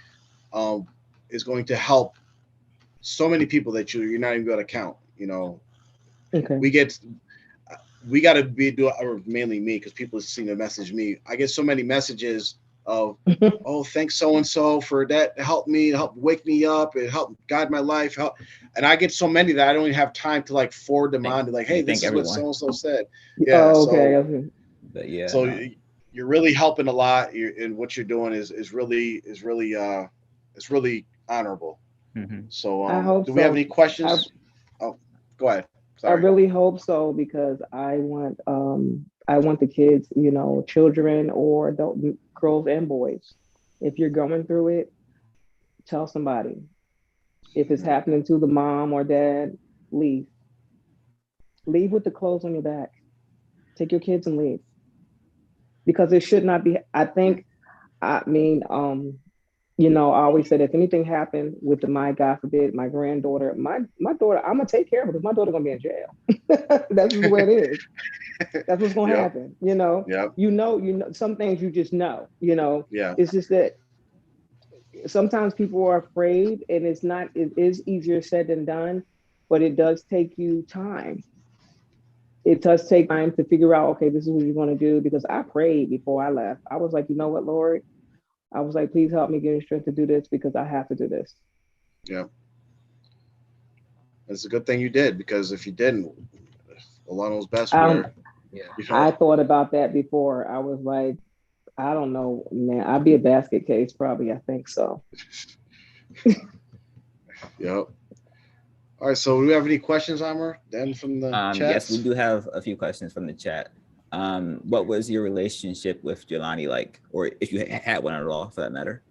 is going to help so many people that you're not even going to count. You know, we got to or mainly me, because people seem to message me. I get so many messages of, oh, thanks so and so for that, help wake me up, it helped guide my life, and I get so many that I don't even have time to like forward them on to like, hey, this is what so and so said. Yeah. Oh, okay. But yeah. So you're really helping a lot, and what you're doing is really it's really honorable. Mm-hmm. I So hope do we have so. any questions? Oh, go ahead. I Sorry. really hope so, because I want the kids, you know, children or adult girls and boys. If you're going through it, tell somebody. If it's happening to the mom or dad, leave. Leave with the clothes on your back. Take your kids and leave. Because it should not be. I mean, you know, I always said if anything happened with my, God forbid, my granddaughter, my daughter, I'm gonna take care of her because my daughter's gonna be in jail. That's just the way it is. That's what's gonna happen. You know. Yep. You know, some things you just know. You know. Yeah. It's just that sometimes people are afraid, and it is easier said than done, but it does take you time. It does take time to figure out, okay, this is what you're going to do. Because I prayed before I left. I was like, you know what, Lord? I was like, please help me get strength to do this, because I have to do this. Yeah. It's a good thing you did, because if you didn't, Alano's best were, I thought about that before. I was like, I don't know, man. I'd be a basket case, probably. I think so. Yep. All right. So, do we have any questions, Amr? Then from the chat. Yes, we do have a few questions from the chat. What was your relationship with Jelani like, or if you had one at all, for that matter?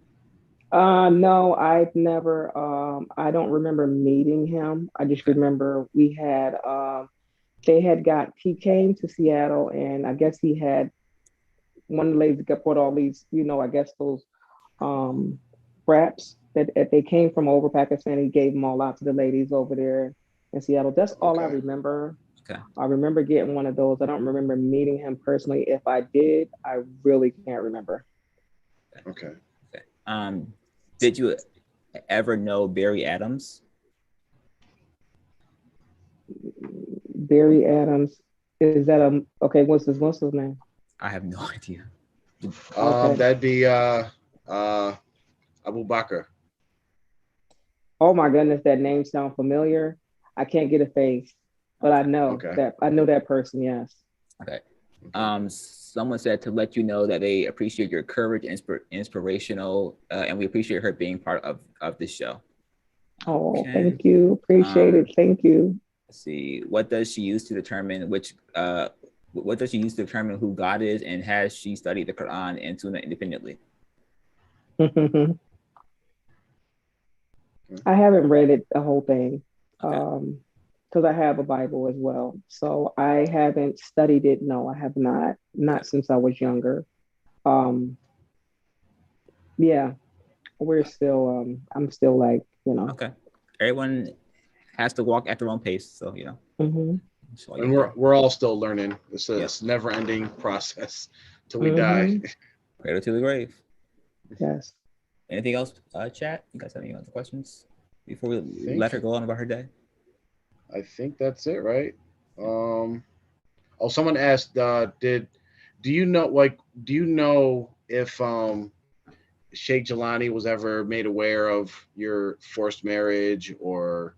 No, I've never. I don't remember meeting him. I just remember we had. He came to Seattle, and I guess he had one of the ladies that brought all these, you know, I guess those wraps that they came from over Pakistan. He gave them all out to the ladies over there in Seattle. That's all I remember. Okay. I remember getting one of those. I don't remember meeting him personally. If I did, I really can't remember. Okay. Did you ever know Barry Adams? Barry Adams, is that okay? What's his name? I have no idea. Okay. That'd be Abu Bakr. Oh my goodness, that name sounds familiar. I can't get a face, but I know that person. Yes. Okay. Someone said to let you know that they appreciate your courage, inspirational, and we appreciate her being part of this show. Oh, okay. Thank you. Appreciate it. Thank you. Let's see. What does she use to determine what does she use to determine who God is, and has she studied the Quran and Sunnah independently? I haven't read it, the whole thing, because I have a Bible as well. So I haven't studied it. No, I have not since I was younger. Yeah, we're still, I'm still like, you know. Okay. Everyone has to walk at their own pace. So, you know. And we're all still learning. It's a never ending process till we die. Cradle to the grave. Yes. Anything else, chat? You guys have any other questions before we let her go on about her day? I think that's it, right? Someone asked, do you know if Sheikh Jelani was ever made aware of your forced marriage or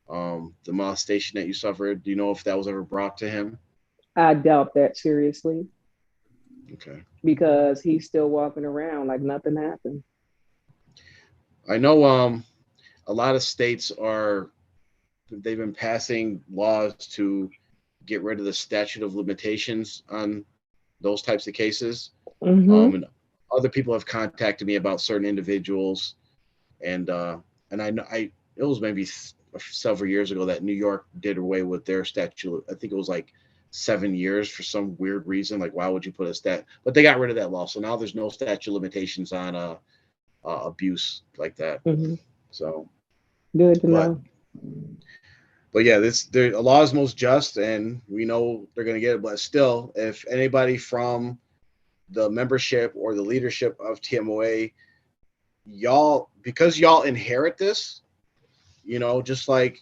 the molestation that you suffered? Do you know if that was ever brought to him? I doubt that seriously. Okay. Because he's still walking around like nothing happened. I know a lot of states they've been passing laws to get rid of the statute of limitations on those types of cases. And other people have contacted me about certain individuals, and I know it was maybe several years ago that New York did away with their statute. I think it was like 7 years for some weird reason. Like, why would you put a stat? But they got rid of that law, so now there's no statute of limitations on abuse like that. So good to know. But yeah, the law is most just, and we know they're going to get it. But still, if anybody from the membership or the leadership of TMOA, because y'all inherit this, you know, just like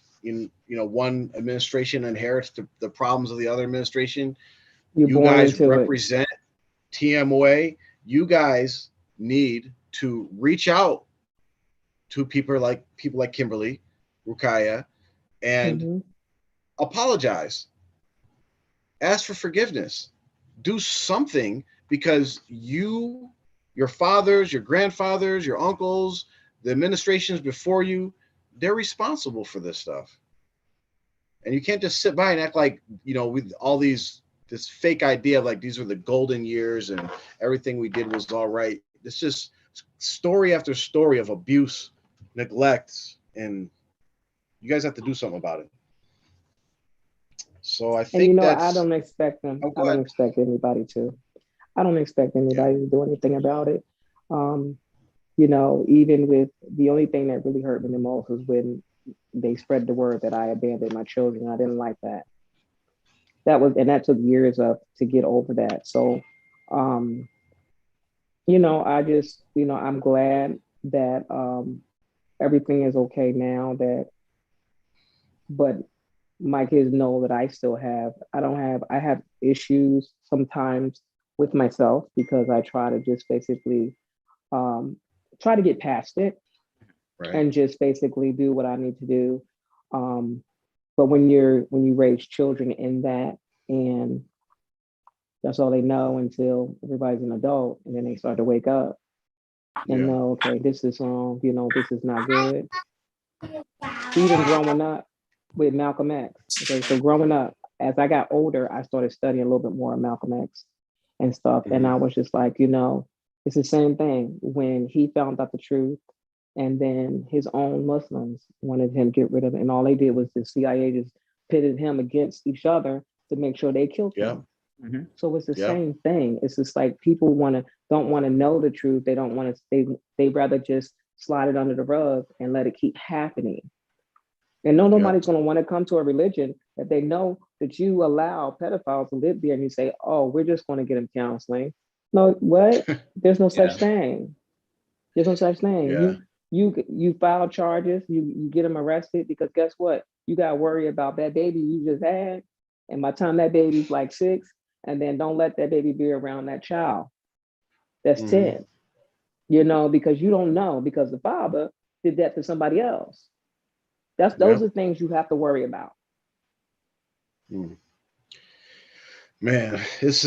one administration inherits the problems of the other administration. You guys represent TMOA. You guys need to reach out to people like Kimberly, Ruqaiyyah, and apologize, ask for forgiveness, do something, because your fathers, your grandfathers, your uncles, the administrations before you, they're responsible for this stuff. And you can't just sit by and act like, with all this fake idea of like these were the golden years and everything we did was all right. It's just story after story of abuse, neglect, and you guys have to do something about it. So I think I don't expect them. I don't expect anybody to. I don't expect anybody to do anything about it. Even with the only thing that really hurt me the most was when they spread the word that I abandoned my children. I didn't like that. That took years to get over that. So, I just, I'm glad that everything is okay now. But my kids know that I have issues sometimes with myself because I try to just basically try to get past it. Right. And just basically do what I need to do. But when you raise children in that, and that's all they know until everybody's an adult, and then they start to wake up and know, okay, this is wrong, this is not good. Even growing up with Malcolm X. Okay, so growing up, as I got older, I started studying a little bit more of Malcolm X and stuff. And I was just like, it's the same thing when he found out the truth. And then his own Muslims wanted him to get rid of it. And all they did was the CIA just pitted him against each other to make sure they killed him. Mm-hmm. So it's the same thing. It's just like people don't want to know the truth. They don't want to, they rather just slide it under the rug and let it keep happening. And nobody's going to want to come to a religion that they know that you allow pedophiles to live there and you say, oh, we're just going to get them counseling. No, what? There's no such thing. There's no such thing. Yeah. You file charges, you get them arrested because guess what? You got to worry about that baby you just had. And by the time that baby's like 6, and then don't let that baby be around that child that's 10, because you don't know, because the father did that to somebody else. Those are things you have to worry about. Man, this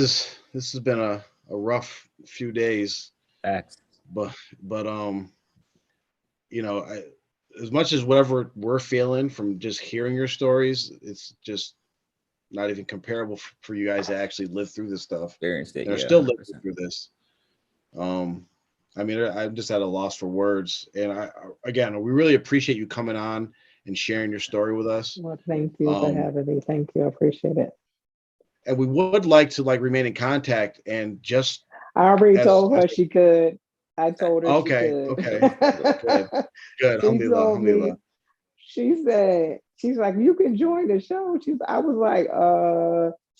has been a rough few days. Facts. But as much as whatever we're feeling from just hearing your stories, it's just not even comparable for you guys to actually live through this stuff. Experienced it. They're still living through this. I'm just at a loss for words. And we really appreciate you coming on and sharing your story with us. Well, thank you for having me. Thank you. I appreciate it. And we would like to remain in contact and just. I already told her she could. I told her she could. Okay. Good. Alhamdulillah. She said, she's like, you can join the show. I was like,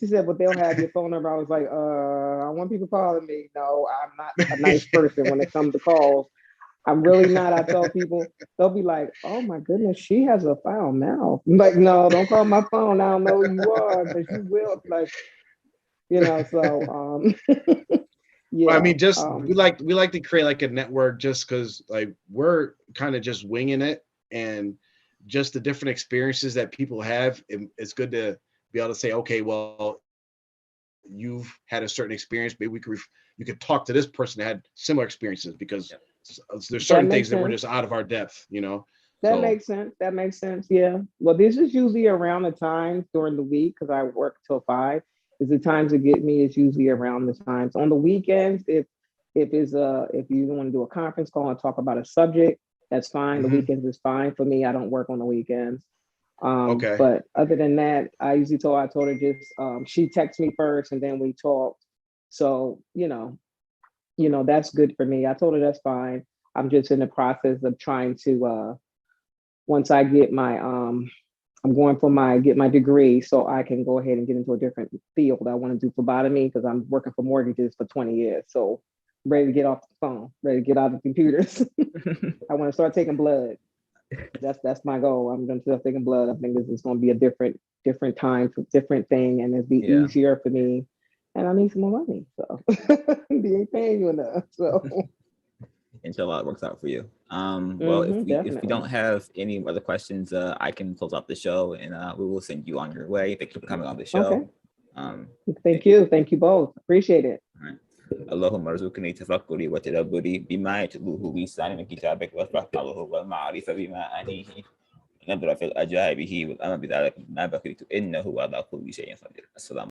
she said, but they'll have your phone number. I was like, I want people calling me. No, I'm not a nice person when it comes to calls. I'm really not. I tell people, they'll be like, oh my goodness, she has a foul mouth. I'm like, no, don't call my phone. I don't know who you are, but you will. Like, so yeah. Well, we like to create like a network just because like we're kind of just winging it, and just the different experiences that people have. It's good to be able to say, okay, well, you've had a certain experience. Maybe you could talk to this person that had similar experiences, because there's certain things that we're just out of our depth, Makes sense. That makes sense. Yeah. Well, this is usually around the times during the week because I work till 5. Is the times to get me is usually around the times. On the weekends, if you want to do a conference call and talk about a subject, that's fine. The weekends is fine for me. I don't work on the weekends. Okay. But other than that, I told her just she texts me first and then we talk. So, that's good for me. I told her that's fine. I'm just in the process of trying to once I get my I'm going for get my degree so I can go ahead and get into a different field. I want to do phlebotomy because I'm working for mortgages for 20 years. So I'm ready to get off the phone, ready to get out of the computers. I want to start taking blood. That's my goal. I'm going to start taking blood. I think this is going to be a different time, different thing, and it'll be easier for me. And I need some more money. So they ain't paying you enough. So Inshallah, it works out for you. Well, if we don't have any other questions, I can close out the show, and we will send you on your way. Thank you for coming on the show. Thank you both. Appreciate it. All right. اللهم ارزقني تفكري وتدبري بما يتلوه بلسان من كتابك وافرحه والمعرفة بما أنيه نظر في الأجائبه والأمر بذلك ما بقيت إنه على كل شيء قدير. السلام